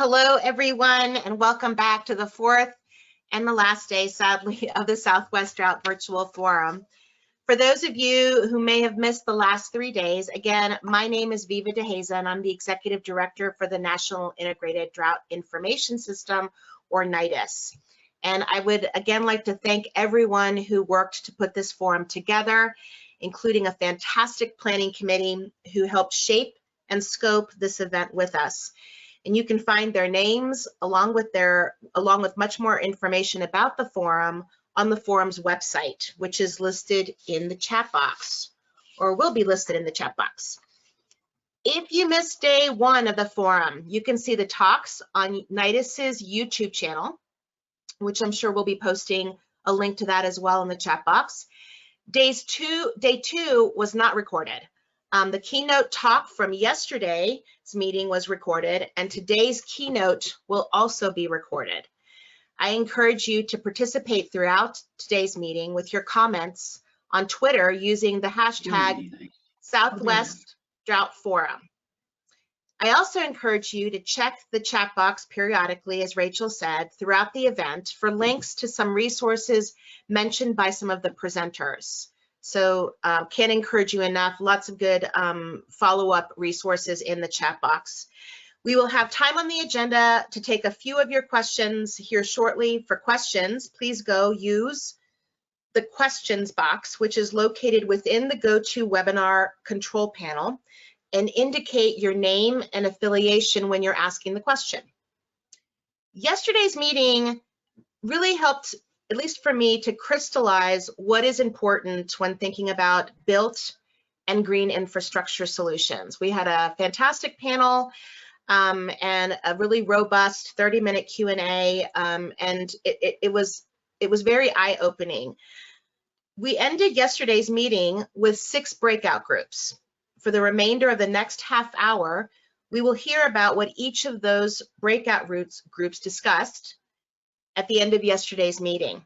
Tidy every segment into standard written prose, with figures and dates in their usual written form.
Hello, everyone, and welcome back to the fourth and the last day, sadly, of the Southwest Drought Virtual Forum. For those of you who may have missed the last 3 days, again, my name is Viva DeHaza, and I'm the Executive Director for the National Integrated Drought Information System, or NIDIS. And I would again like to thank everyone who worked to put this forum together, including a fantastic planning committee who helped shape and scope this event with us. And you can find their names along with much more information about the forum on the forum's website, which is listed in the chat box, or will be listed in the chat box. If you missed day 1 of the forum, you can see the talks on NIDIS's YouTube channel, which I'm sure we'll be posting a link to that as well in the chat box. Day 2 was not recorded. The keynote talk from yesterday's meeting was recorded, and today's keynote will also be recorded. I encourage you to participate throughout today's meeting with your comments on Twitter using the hashtag Southwest Drought Forum. I also encourage you to check the chat box periodically, as Rachel said, throughout the event for links to some resources mentioned by some of the presenters. So can't encourage you enough, lots of good follow-up resources in the chat box. We will have time on the agenda to take a few of your questions here shortly. For questions, please go use the questions box, which is located within the GoToWebinar control panel, and indicate your name and affiliation when you're asking the question. Yesterday's meeting really helped, at least for me, to crystallize what is important when thinking about built and green infrastructure solutions. We had a fantastic panel and a really robust 30-minute Q&A, and it was very eye-opening. We ended yesterday's meeting with 6 breakout groups. For the remainder of the next half hour, we will hear about what each of those breakout groups discussed at the end of yesterday's meeting.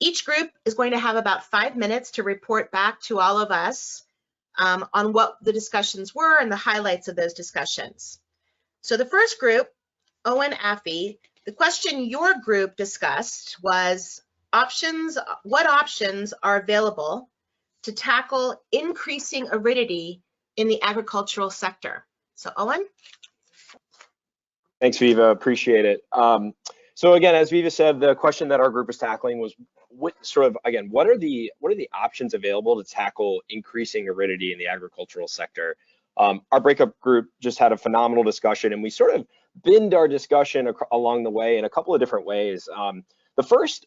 Each group is going to have about 5 minutes to report back to all of us on what the discussions were and the highlights of those discussions. So the first group, Owen Affey, the question your group discussed was what options are available to tackle increasing aridity in the agricultural sector? So Owen? Thanks, Viva, appreciate it. So again, as Viva said, the question that our group was tackling was what are the options available to tackle increasing aridity in the agricultural sector? Our breakup group just had a phenomenal discussion, and we sort of binned our discussion along the way in a couple of different ways. The first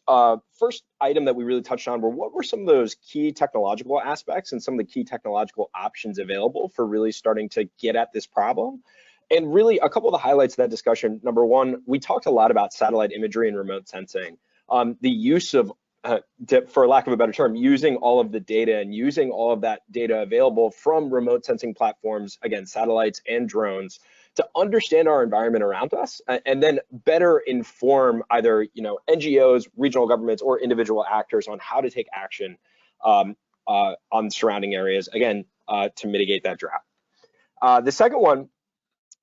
item that we really touched on were what were some of those key technological aspects and some of the key technological options available for really starting to get at this problem. And really a couple of the highlights of that discussion. Number one, we talked a lot about satellite imagery and remote sensing. The use of, for lack of a better term, using all of the data and using all of that data available from remote sensing platforms, again, satellites and drones, to understand our environment around us and then better inform either NGOs, regional governments, or individual actors on how to take action on surrounding areas, again, to mitigate that drought. The second one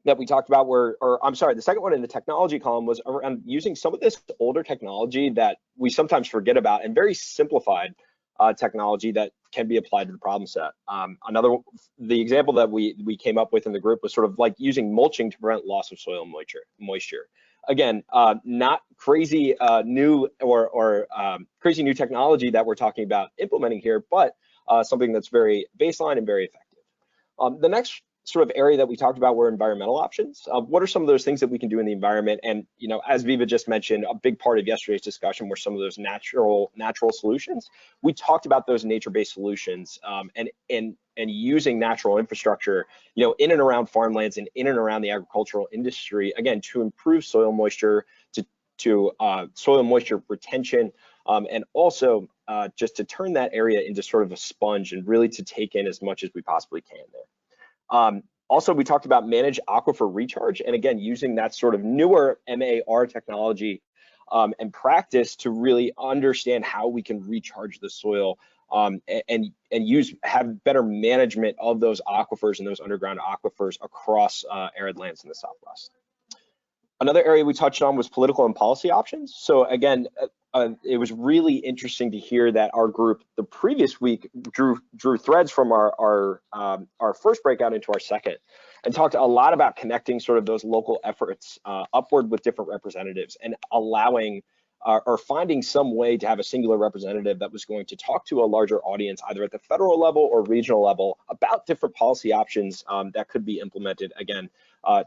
that we talked about the second one in the technology column was around using some of this older technology that we sometimes forget about and very simplified technology that can be applied to the problem set. The example that we came up with in the group was sort of like using mulching to prevent loss of soil moisture. Again, not crazy new or crazy new technology that we're talking about implementing here, but something that's very baseline and very effective. The next sort of area that we talked about were environmental options. What are some of those things that we can do in the environment? And as Viva just mentioned, a big part of yesterday's discussion were some of those natural solutions. We talked about those nature-based solutions and using natural infrastructure, in and around farmlands and in and around the agricultural industry, again, to improve soil moisture, to soil moisture retention, and also just to turn that area into sort of a sponge and really to take in as much as we possibly can there. Also, we talked about managed aquifer recharge, and again, using that sort of newer MAR technology and practice to really understand how we can recharge the soil and have better management of those aquifers and those underground aquifers across arid lands in the Southwest. Another area we touched on was political and policy options. So again, it was really interesting to hear that our group the previous week drew threads from our first breakout into our second, and talked a lot about connecting sort of those local efforts upward with different representatives and allowing or finding some way to have a singular representative that was going to talk to a larger audience, either at the federal level or regional level, about different policy options that could be implemented, again,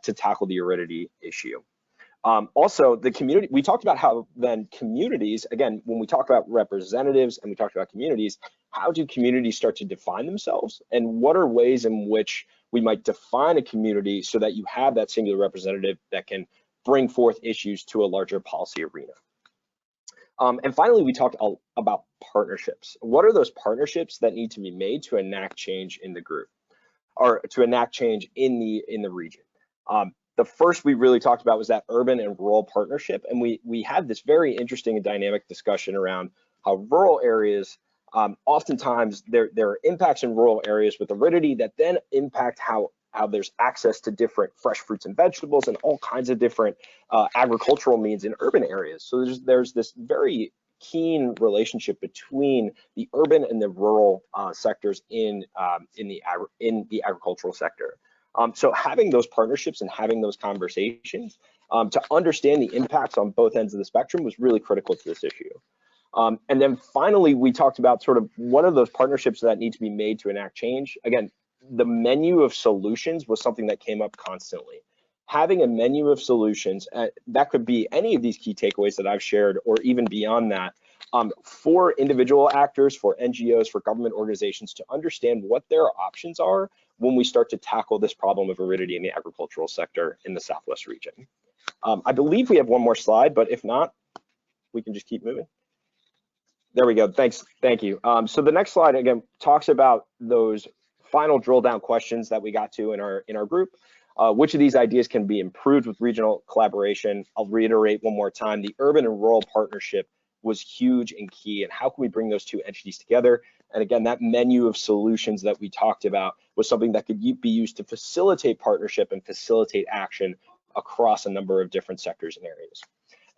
to tackle the aridity issue. Also, the community, we talked about how then communities, again, when we talk about representatives and we talked about communities, how do communities start to define themselves? And what are ways in which we might define a community so that you have that singular representative that can bring forth issues to a larger policy arena? And finally, we talked about partnerships. What are those partnerships that need to be made to enact change in the group, or to enact change in the region? The first we really talked about was that urban and rural partnership, and we had this very interesting and dynamic discussion around how rural areas, oftentimes there are impacts in rural areas with aridity that then impact how there's access to different fresh fruits and vegetables and all kinds of different agricultural means in urban areas. So there's this very keen relationship between the urban and the rural sectors in the agricultural sector. So having those partnerships and having those conversations to understand the impacts on both ends of the spectrum was really critical to this issue. And then finally, we talked about sort of what are those partnerships that need to be made to enact change. Again, the menu of solutions was something that came up constantly. Having a menu of solutions, that could be any of these key takeaways that I've shared, or even beyond that, for individual actors, for NGOs, for government organizations to understand what their options are when we start to tackle this problem of aridity in the agricultural sector in the Southwest region. I believe we have one more slide, but if not, we can just keep moving. There we go. Thanks. Thank you. So the next slide, again, talks about those final drill down questions that we got to in our group. Which of these ideas can be improved with regional collaboration? I'll reiterate one more time, the urban and rural partnership was huge and key, and how can we bring those two entities together? And again, that menu of solutions that we talked about was something that could be used to facilitate partnership and facilitate action across a number of different sectors and areas.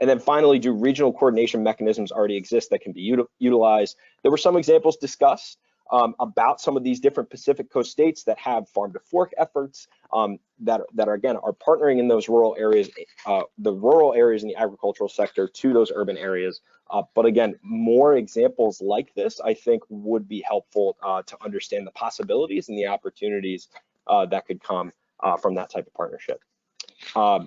And then finally, do regional coordination mechanisms already exist that can be utilized? There were some examples discussed about some of these different Pacific Coast states that have farm to fork efforts that are again partnering in those rural areas, the rural areas in the agricultural sector to those urban areas. But again, more examples like this, I think, would be helpful to understand the possibilities and the opportunities that could come from that type of partnership.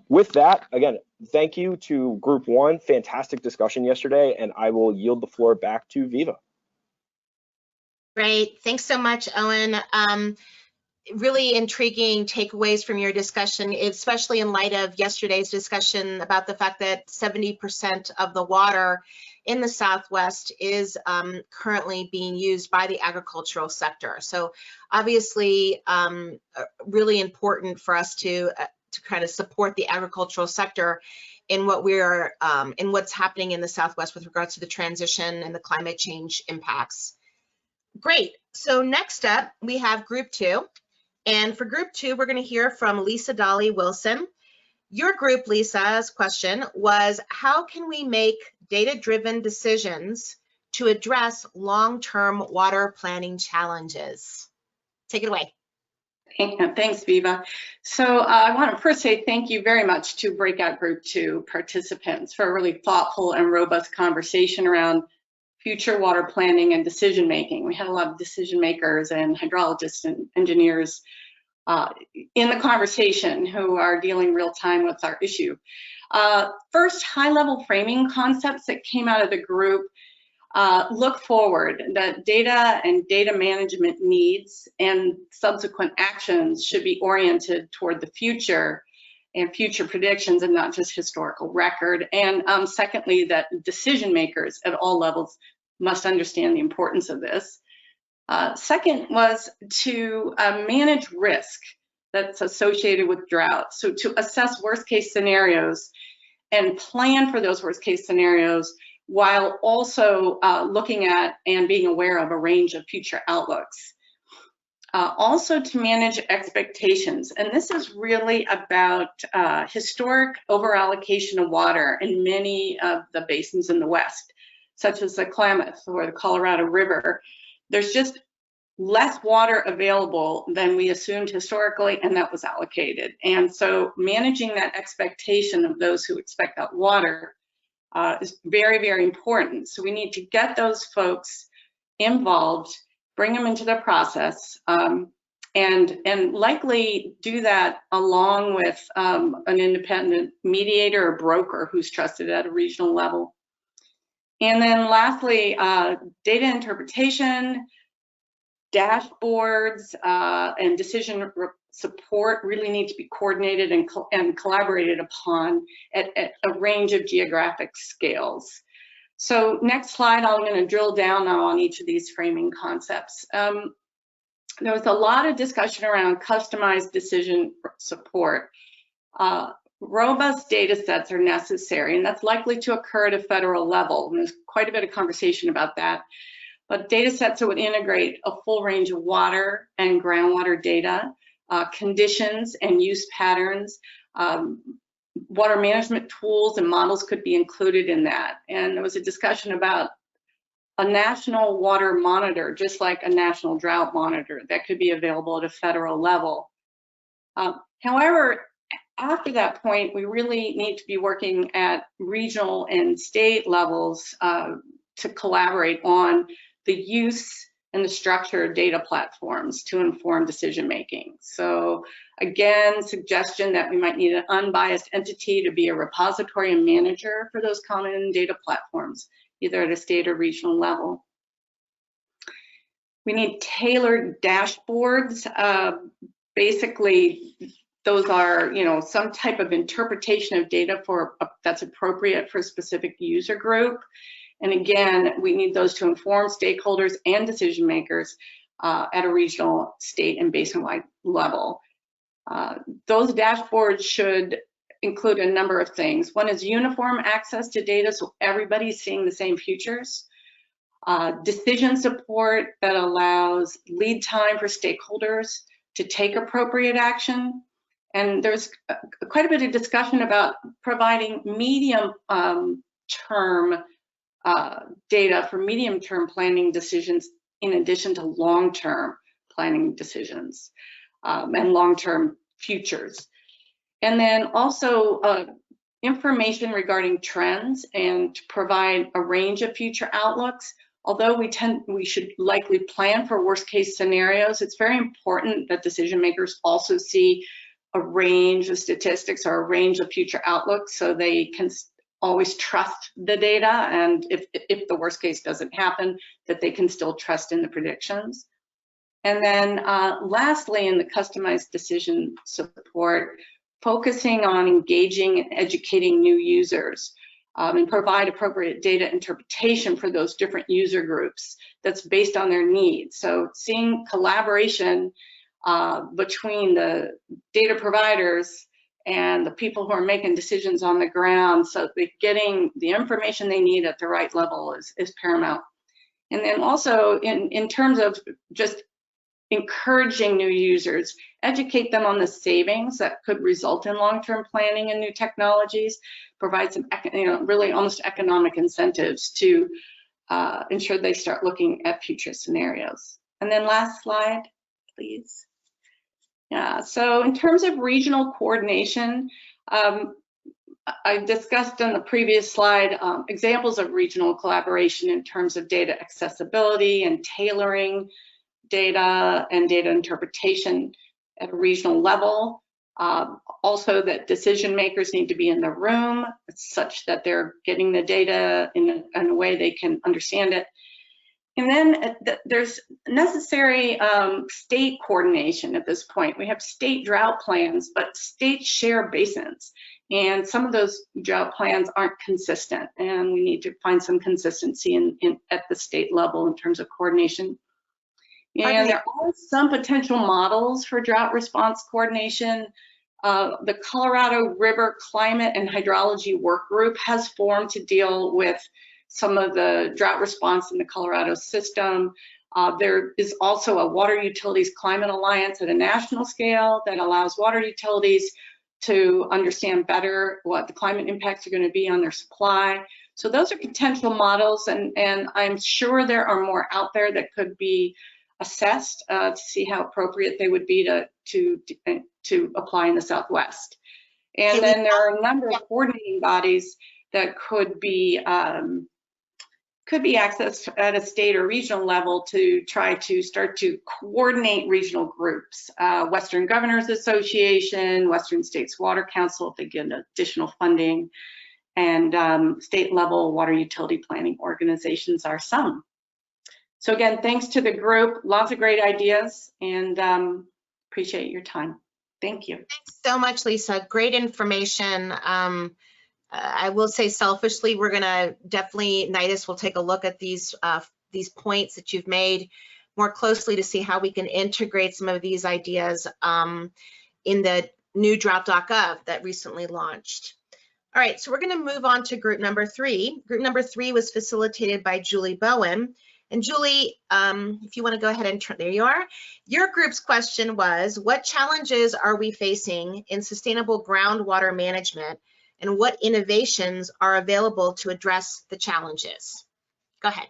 With that, again, thank you to Group 1. Fantastic discussion yesterday, and I will yield the floor back to Viva. Great. Thanks so much, Owen. Really intriguing takeaways from your discussion, especially in light of yesterday's discussion about the fact that 70% of the water in the Southwest is currently being used by the agricultural sector. So obviously, really important for us to kind of support the agricultural sector in what we're in what's happening in the Southwest with regards to the transition and the climate change impacts. Great. So next up, we have Group 2. And for Group 2, we're going to hear from Lisa Dolly Wilson. Your group, Lisa's question was, how can we make data-driven decisions to address long-term water planning challenges? Take it away. Thanks, Viva. So I want to first say thank you very much to Breakout Group 2 participants for a really thoughtful and robust conversation around future water planning and decision making. We had a lot of decision makers and hydrologists and engineers in the conversation who are dealing real time with our issue. First, high level framing concepts that came out of the group look forward, that data and data management needs and subsequent actions should be oriented toward the future and future predictions and not just historical record. And secondly, that decision makers at all levels must understand the importance of this. Second was to manage risk that's associated with drought. So to assess worst case scenarios and plan for those worst case scenarios while also looking at and being aware of a range of future outlooks. Also to manage expectations, and this is really about historic overallocation of water in many of the basins in the West, such as the Klamath or the Colorado River. There's just less water available than we assumed historically, and that was allocated. And so managing that expectation of those who expect that water is very, very important. So we need to get those folks involved, bring them into the process, and likely do that along with an independent mediator or broker who's trusted at a regional level. And then lastly, data interpretation, dashboards, and decision support really need to be coordinated and collaborated upon at a range of geographic scales. So next slide, I'm going to drill down now on each of these framing concepts. There was a lot of discussion around customized decision support. Robust data sets are necessary, and that's likely to occur at a federal level. And there's quite a bit of conversation about that. But data sets that would integrate a full range of water and groundwater data, conditions and use patterns, water management tools and models could be included in that. And there was a discussion about a national water monitor, just like a national drought monitor, that could be available at a federal level. However, after that point, we really need to be working at regional and state levels to collaborate on the use and the structure of data platforms to inform decision making. So again, suggestion that we might need an unbiased entity to be a repository and manager for those common data platforms, either at a state or regional level. We need tailored dashboards. Basically, those are, some type of interpretation of data that's appropriate for a specific user group. And again, we need those to inform stakeholders and decision makers at a regional, state, and basin-wide level. Those dashboards should include a number of things. One is uniform access to data, so everybody's seeing the same futures. Decision support that allows lead time for stakeholders to take appropriate action. And there's quite a bit of discussion about providing medium-term data for medium-term planning decisions in addition to long-term planning decisions and long-term futures. And then also information regarding trends and to provide a range of future outlooks. Although we should likely plan for worst-case scenarios, it's very important that decision makers also see a range of statistics or a range of future outlooks so they can always trust the data, and if the worst case doesn't happen, that they can still trust in the predictions. And then lastly, in the customized decision support, focusing on engaging and educating new users and provide appropriate data interpretation for those different user groups that's based on their needs. So seeing collaboration between the data providers and the people who are making decisions on the ground, so that getting the information they need at the right level is paramount. And then also in terms of just encouraging new users, educate them on the savings that could result in long-term planning and new technologies, provide some really almost economic incentives to ensure they start looking at future scenarios. And then last slide, please. Yeah, so in terms of regional coordination, I discussed on the previous slide examples of regional collaboration in terms of data accessibility and tailoring data and data interpretation at a regional level. Also that decision makers need to be in the room such that they're getting the data in a way they can understand it. And then there's necessary state coordination at this point. We have state drought plans, but states share basins. And some of those drought plans aren't consistent, and we need to find some consistency at the state level in terms of coordination. And there are some potential models for drought response coordination. The Colorado River Climate and Hydrology Work Group has formed to deal with some of the drought response in the Colorado system. There is also a Water Utilities Climate Alliance at a national scale that allows water utilities to understand better what the climate impacts are going to be on their supply. So those are potential models, and I'm sure there are more out there that could be assessed to see how appropriate they would be to apply in the Southwest. And then there are a number of coordinating bodies that could be accessed at a state or regional level to try to start to coordinate regional groups. Western Governors Association, Western States Water Council, if they get additional funding, and state level water utility planning organizations are some. So again, thanks to the group, lots of great ideas, and appreciate your time. Thank you. Thanks so much, Lisa. Great information. I will say selfishly, we're gonna definitely, NIDIS will take a look at these points that you've made more closely to see how we can integrate some of these ideas in the new drought.gov that recently launched. All right, so we're gonna move on to group number 3. Group number 3 was facilitated by Julie Bowen. And Julie, if you wanna go ahead and there you are. Your group's question was, what challenges are we facing in sustainable groundwater management, and what innovations are available to address the challenges? Go ahead.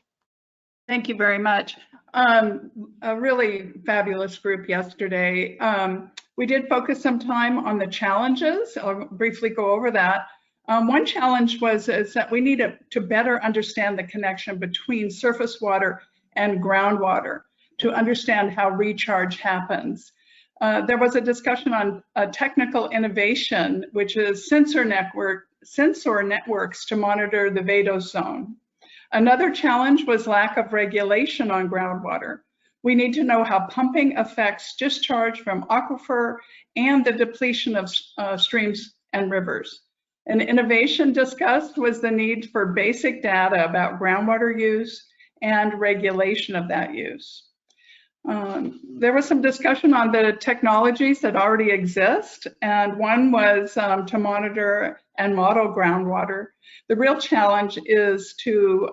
Thank you very much. A really fabulous group yesterday. We did focus some time on the challenges. I'll briefly go over that. One challenge is that we need to better understand the connection between surface water and groundwater to understand how recharge happens. There was a discussion on technical innovation, which is sensor networks to monitor the vadose zone. Another challenge was lack of regulation on groundwater. We need to know how pumping affects discharge from aquifer and the depletion of streams and rivers. An innovation discussed was the need for basic data about groundwater use and regulation of that use. There was some discussion on the technologies that already exist, and one was to monitor and model groundwater. The real challenge is to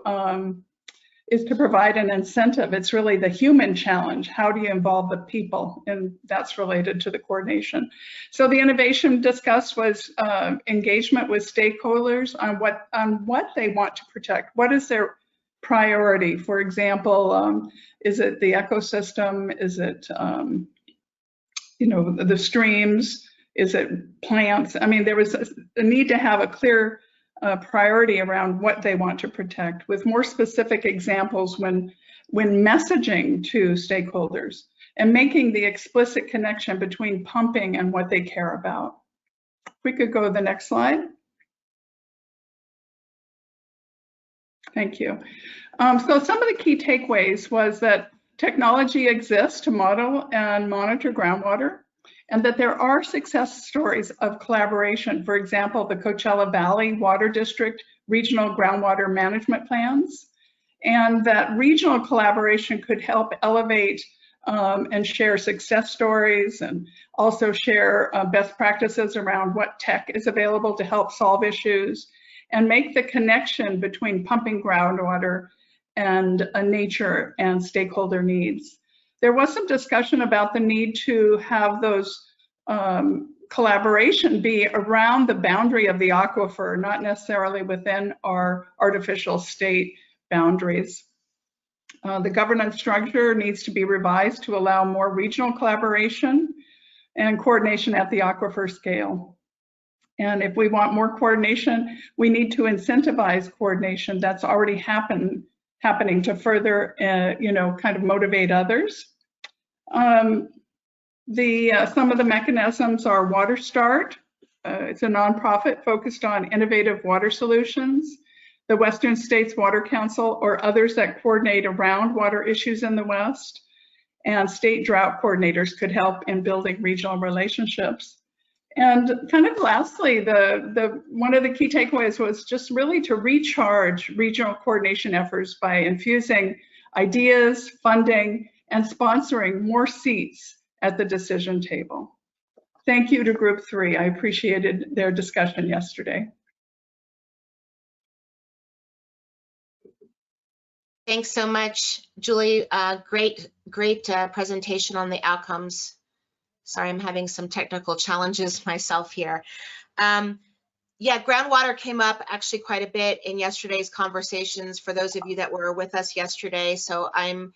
provide an incentive. It's really the human challenge. How do you involve the people? And that's related to the coordination. So the innovation discussed was engagement with stakeholders on what they want to protect. What is their priority? For example, is it the ecosystem? Is it the streams? Is it plants? I mean, there was a need to have a clear priority around what they want to protect, with more specific examples when messaging to stakeholders and making the explicit connection between pumping and what they care about. If we could go to the next slide. Thank you. So some of the key takeaways was that technology exists to model and monitor groundwater, and that there are success stories of collaboration. For example, the Coachella Valley Water District regional groundwater management plans, and that regional collaboration could help elevate and share success stories, and also share best practices around what tech is available to help solve issues, and make the connection between pumping groundwater and nature and stakeholder needs. There was some discussion about the need to have those collaboration be around the boundary of the aquifer, not necessarily within our artificial state boundaries. The governance structure needs to be revised to allow more regional collaboration and coordination at the aquifer scale. And if we want more coordination, we need to incentivize coordination that's already happening to further, kind of motivate others. Some of the mechanisms are Water Start. It's a nonprofit focused on innovative water solutions. The Western States Water Council, or others that coordinate around water issues in the West. And state drought coordinators could help in building regional relationships. And kind of lastly, one of the key takeaways was just really to recharge regional coordination efforts by infusing ideas, funding, and sponsoring more seats at the decision table. Thank you to Group 3. I appreciated their discussion yesterday. Thanks so much, Julie. Great presentation on the outcomes. Sorry, I'm having some technical challenges myself here. Yeah, groundwater came up actually quite a bit in yesterday's conversations for those of you that were with us yesterday. So I'm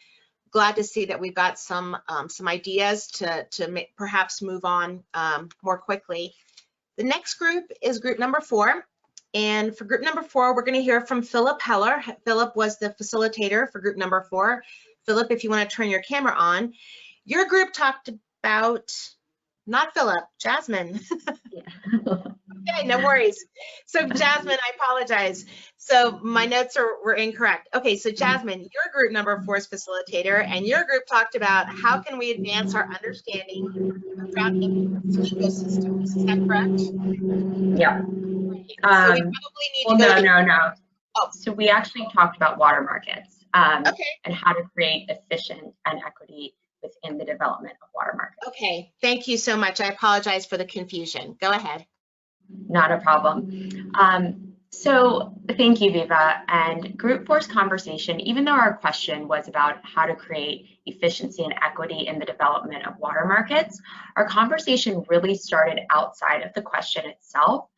glad to see that we've got some ideas to perhaps move on more quickly. The next group is group number 4. And for group number 4, we're going to hear from Philip Heller. Philip was the facilitator for group number 4. Philip, if you want to turn your camera on. Your group talked about, not Philip, Jasmine. Yeah. Okay, no worries. So Jasmine, I apologize. So my notes were incorrect. Okay, so Jasmine, your group number 4's facilitator, and your group talked about how can we advance our understanding of drought impacts to ecosystems. Is that correct? Yeah. So we probably need to go no. Oh. So we actually talked about water markets Okay. and how to create efficient and equity within the development of water markets. Okay, thank you so much. I apologize for the confusion. Go ahead. Not a problem. So thank you, Viva. And Group 4's conversation, even though our question was about how to create efficiency and equity in the development of water markets, our conversation really started outside of the question itself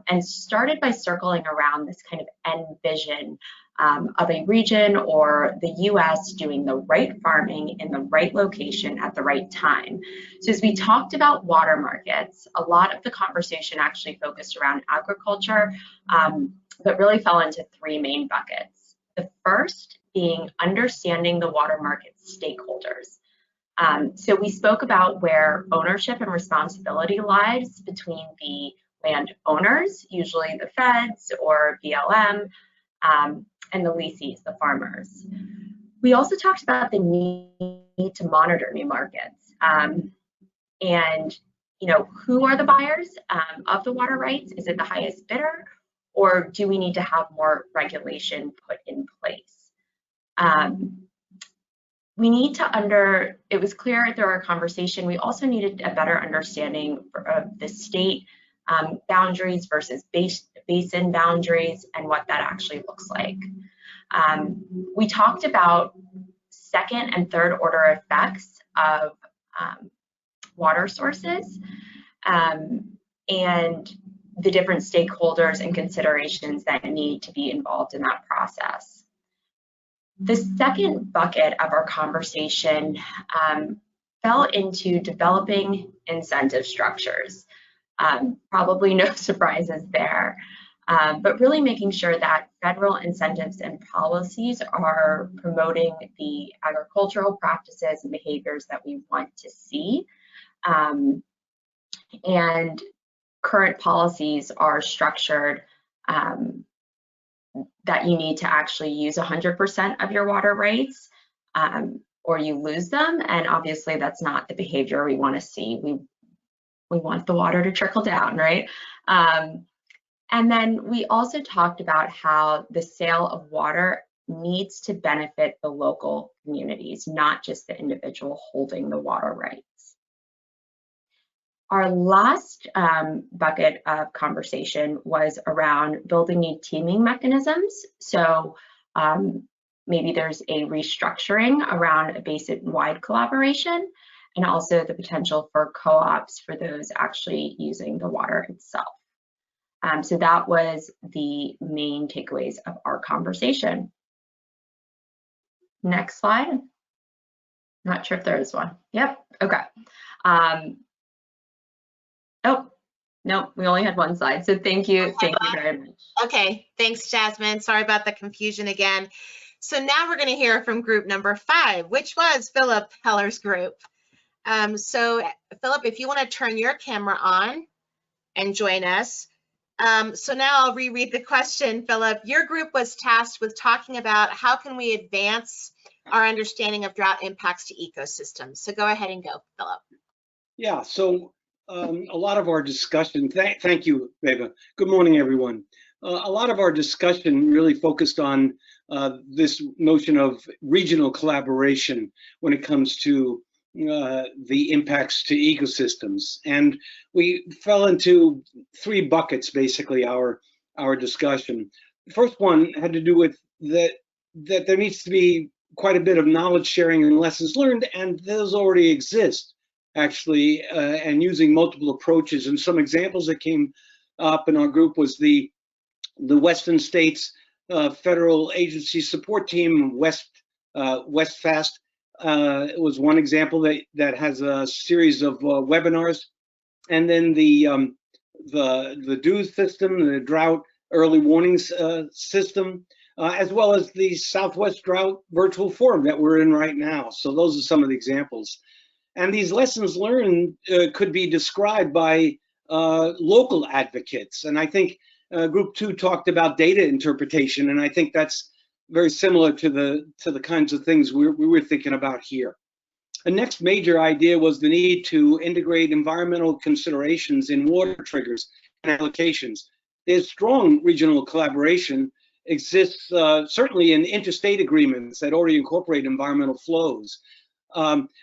and started by circling around this kind of end vision of a region or the US doing the right farming in the right location at the right time. So as we talked about water markets, a lot of the conversation actually focused around agriculture, but really fell into 3 main buckets. The first being understanding the water market stakeholders. So we spoke about where ownership and responsibility lies between the land owners, usually the feds or BLM, and the leasees, the farmers. We also talked about the need to monitor new markets. And, you know, who are the buyers of the water rights? Is it the highest bidder? Or do we need to have more regulation put in place? We need to it was clear through our conversation, we also needed a better understanding of the state boundaries versus basin boundaries and what that actually looks like. We talked about second and third order effects of water sources and the different stakeholders and considerations that need to be involved in that process. The second bucket of our conversation fell into developing incentive structures. Probably no surprises there, but really making sure that federal incentives and policies are promoting the agricultural practices and behaviors that we want to see. And current policies are structured that you need to actually use 100% of your water rights or you lose them. And obviously that's not the behavior we want to see. We want the water to trickle down, right? And then we also talked about how the sale of water needs to benefit the local communities, not just the individual holding the water rights. Our last bucket of conversation was around building new teaming mechanisms. So maybe there's a restructuring around a basin-wide collaboration, and also the potential for co-ops for those actually using the water itself. So that was the main takeaways of our conversation. Next slide. Not sure if there is one. Yep, okay. Oh, no, we only had one slide. So thank you very much. Okay, thanks, Jasmine. Sorry about the confusion again. So now we're going to hear from group number 5, which was Philip Heller's group. So Philip, if you want to turn your camera on and join us. So now I'll reread the question, Philip. Your group was tasked with talking about how can we advance our understanding of drought impacts to ecosystems. So go ahead and go, Philip. Yeah, so a lot of our discussion, thank you, Beva. Good morning, everyone. A lot of our discussion really focused on this notion of regional collaboration when it comes to the impacts to ecosystems. And we fell into 3 buckets, basically, our discussion. The first one had to do with that that there needs to be quite a bit of knowledge sharing and lessons learned, and those already exist, actually, and using multiple approaches. And some examples that came up in our group was the Western States Federal Agency Support Team, WestFast. It was one example that has a series of webinars, and then the DEWS system, the Drought Early Warnings system, as well as the Southwest Drought Virtual Forum that we're in right now. So those are some of the examples. And these lessons learned could be described by local advocates. And I think Group 2 talked about data interpretation, and I think that's very similar to the kinds of things we were thinking about here. The next major idea was the need to integrate environmental considerations in water triggers and allocations. There's strong regional collaboration exists certainly in interstate agreements that already incorporate environmental flows.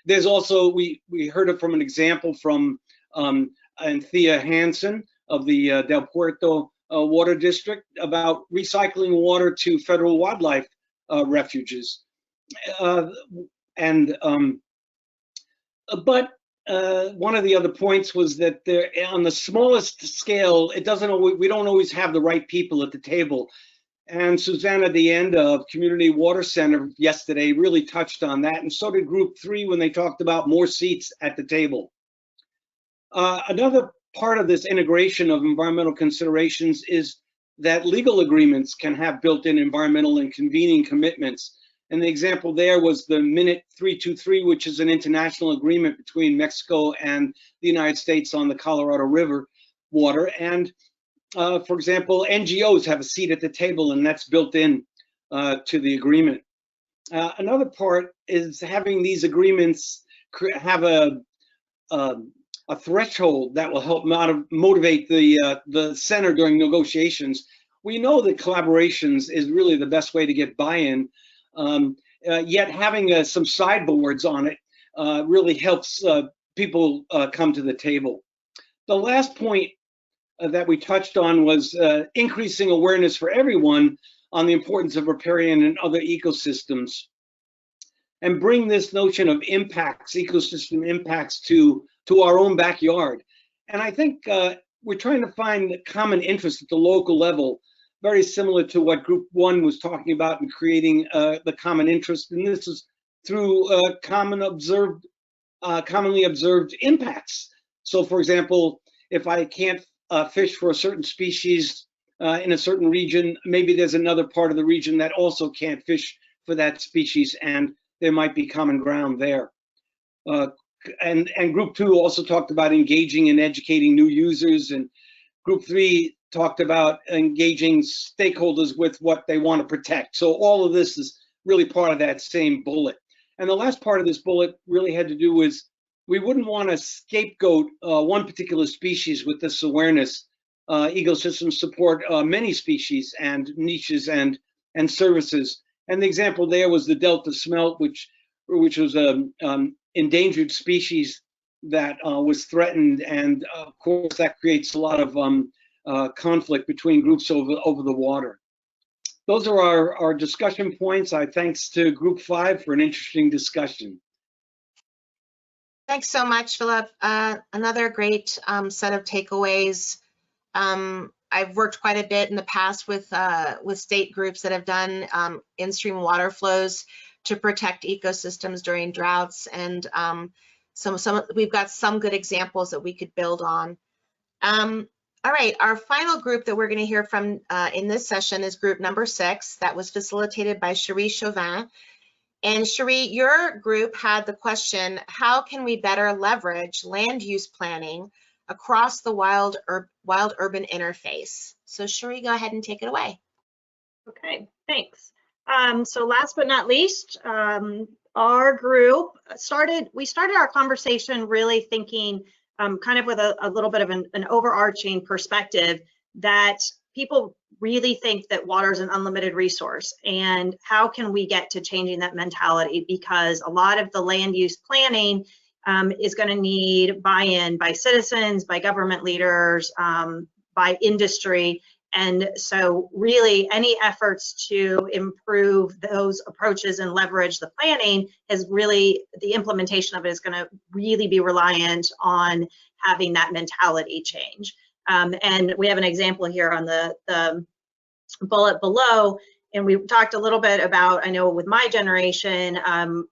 There's also, we heard it from an example from Anthea Hansen of the Del Puerto Water District about recycling water to federal wildlife refuges. But one of the other points was that there, on the smallest scale, we don't always have the right people at the table. And Susanna DeAnda of Community Water Center yesterday really touched on that, and so did Group 3 when they talked about more seats at the table. Another part of this integration of environmental considerations is that legal agreements can have built-in environmental and convening commitments. And the example there was the Minute 323, which is an international agreement between Mexico and the United States on the Colorado River water. And for example, NGOs have a seat at the table, and that's built in to the agreement. Another part is having these agreements have a threshold that will help motivate the center during negotiations. We know that collaborations is really the best way to get buy-in, yet having some sideboards on it really helps people come to the table. The last point that we touched on was increasing awareness for everyone on the importance of riparian and other ecosystems, and bring this notion of impacts, ecosystem impacts, to our own backyard. And I think we're trying to find common interest at the local level, very similar to what Group 1 was talking about in creating the common interest. And this is through commonly observed impacts. So for example, if I can't fish for a certain species in a certain region, maybe there's another part of the region that also can't fish for that species, and there might be common ground there. And Group 2 also talked about engaging and educating new users, and Group 3 talked about engaging stakeholders with what they want to protect. So all of this is really part of that same bullet. And the last part of this bullet really had to do with, we wouldn't want to scapegoat one particular species with this awareness. Ecosystems support many species and niches and services. And the example there was the Delta smelt, which was an endangered species that was threatened. And of course, that creates a lot of conflict between groups over the water. Those are our discussion points. Thanks to Group 5 for an interesting discussion. Thanks so much, Philip. Another great set of takeaways. I've worked quite a bit in the past with state groups that have done in-stream water flows to protect ecosystems during droughts, and we've got some good examples that we could build on. All right, our final group that we're going to hear from in this session is group number 6, that was facilitated by Cherie Chauvin. And Cherie, your group had the question, how can we better leverage land use planning across the wild-urban interface? So Cherie, go ahead and take it away. Okay, thanks. So last but not least, our group started our conversation really thinking kind of with a little bit of an overarching perspective that people really think that water is an unlimited resource, and how can we get to changing that mentality, because a lot of the land use planning is going to need buy-in by citizens, by government leaders, by industry, And so really any efforts to improve those approaches and leverage the planning is really, the implementation of it is going to really be reliant on having that mentality change. And we have an example here on the bullet below. And we talked a little bit about, I know with my generation,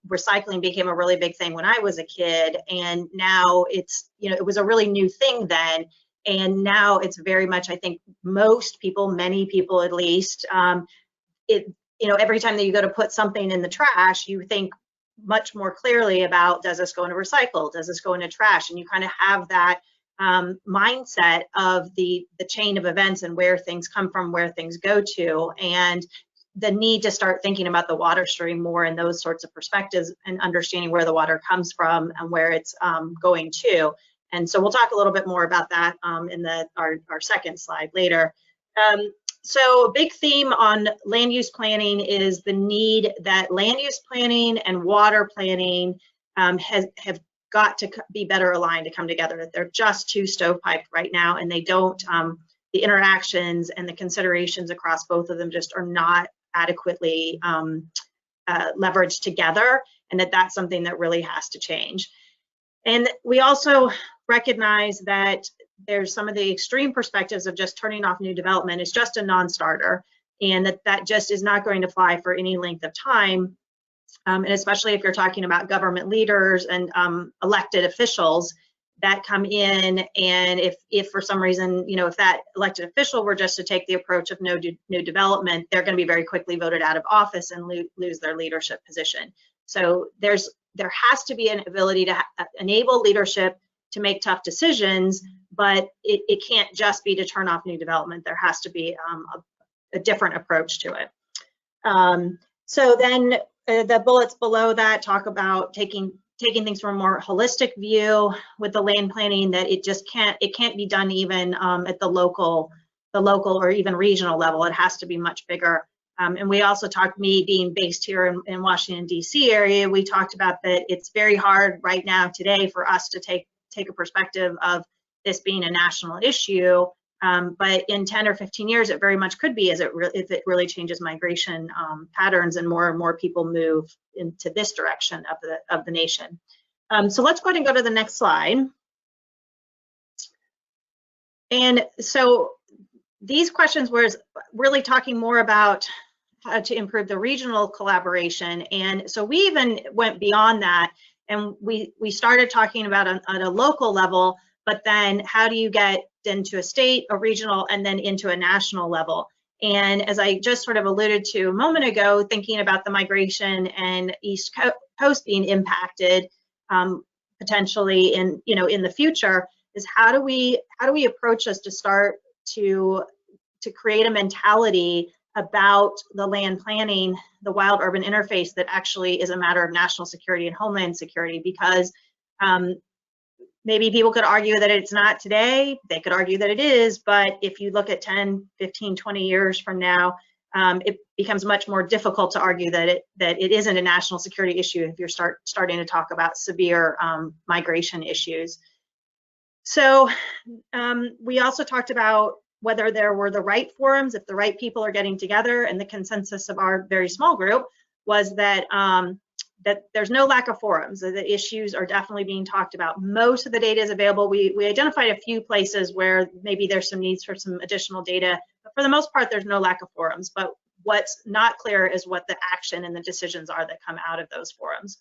recycling became a really big thing when I was a kid, and now it's, it was a really new thing then, and now it's very much, I think most people, many people at least, every time that you go to put something in the trash, you think much more clearly about, does this go into recycle? Does this go into trash? And you kind of have that mindset of the chain of events and where things come from, where things go to, and the need to start thinking about the water stream more in those sorts of perspectives and understanding where the water comes from and where it's going to. And so we'll talk a little bit more about that in our second slide later. So a big theme on land use planning is the need that land use planning and water planning have got to be better aligned to come together. They're just too stovepiped right now, and they don't, the interactions and the considerations across both of them just are not adequately leveraged together, and that's something that really has to change. And we also recognize that there's some of the extreme perspectives of just turning off new development is just a non-starter, and that just is not going to fly for any length of time. And especially if you're talking about government leaders and elected officials that come in, and if for some reason, if that elected official were just to take the approach of no new development, they're going to be very quickly voted out of office and lose their leadership position. So there has to be an ability to enable leadership to make tough decisions, but it can't just be to turn off new development. There has to be a different approach to it. So then the bullets below that talk about taking things from a more holistic view with the land planning, that it can't be done even at the local or even regional level. It has to be much bigger. And we also talked, me being based here in Washington, D.C. area, we talked about that it's very hard right now today for us to take a perspective of this being a national issue. But in 10 or 15 years, it very much could be, if it really changes migration patterns and more people move into this direction of the nation. So let's go ahead and go to the next slide. And so these questions were really talking more about how to improve the regional collaboration. And so we even went beyond that, and we started talking about on a local level, but then how do you get into a state, a regional, and then into a national level? And as I just sort of alluded to a moment ago, thinking about the migration and East Coast being impacted potentially in the future, is how do we approach this to start to create a mentality about the land planning, the wild urban interface that actually is a matter of national security and homeland security? Because maybe people could argue that it's not today, they could argue that it is, but if you look at 10, 15, 20 years from now, it becomes much more difficult to argue that it isn't a national security issue if you're starting to talk about severe migration issues. So we also talked about whether there were the right forums, if the right people are getting together, and the consensus of our very small group was that that there's no lack of forums. The issues are definitely being talked about. Most of the data is available. We identified a few places where maybe there's some needs for some additional data, but for the most part, there's no lack of forums. But what's not clear is what the action and the decisions are that come out of those forums.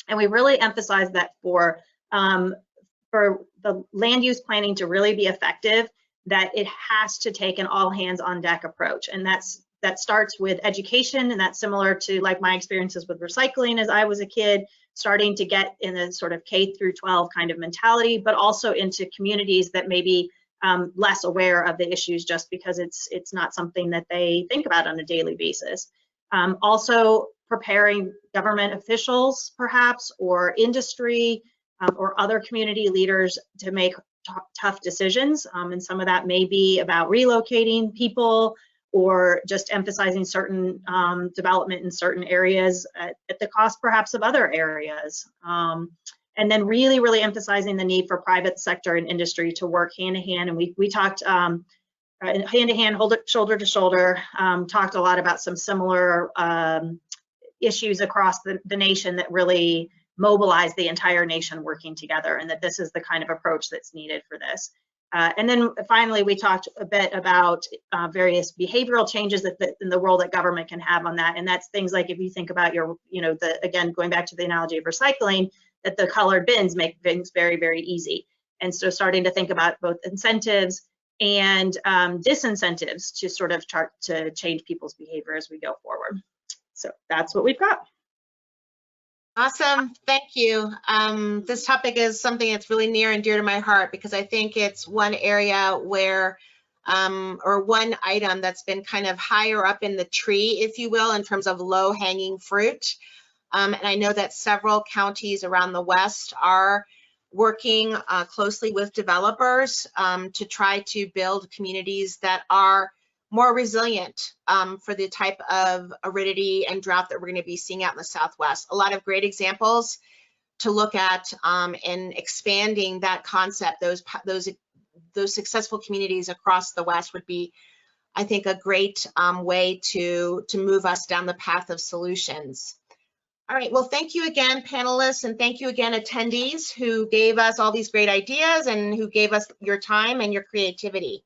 And we really emphasize that for the land use planning to really be effective, that it has to take an all hands on deck approach. And that starts with education, and that's similar to like my experiences with recycling as I was a kid, starting to get in a sort of K through 12 kind of mentality, but also into communities that may be less aware of the issues just because it's not something that they think about on a daily basis. Also preparing government officials perhaps, or industry or other community leaders to make tough decisions. And some of that may be about relocating people, or just emphasizing certain development in certain areas at the cost perhaps of other areas. And then really, really emphasizing the need for private sector and industry to work hand in hand. And we talked hand to hand, shoulder to shoulder, talked a lot about some similar issues across the nation that really mobilize the entire nation working together, and that this is the kind of approach that's needed for this. And then finally, we talked a bit about various behavioral changes in the role that government can have on that. And that's things like, if you think about your, again, going back to the analogy of recycling, that the colored bins make things very, very easy. And so starting to think about both incentives and disincentives to sort of start to change people's behavior as we go forward. So that's what we've got. Awesome, thank you. This topic is something that's really near and dear to my heart, because I think it's one area where, or one item that's been kind of higher up in the tree, if you will, in terms of low hanging fruit. And I know that several counties around the West are working closely with developers to try to build communities that are more resilient for the type of aridity and drought that we're going to be seeing out in the Southwest. A lot of great examples to look at in expanding that concept. Those successful communities across the West would be, I think, a great way to move us down the path of solutions. All right, well, thank you again, panelists, and thank you again, attendees who gave us all these great ideas and who gave us your time and your creativity.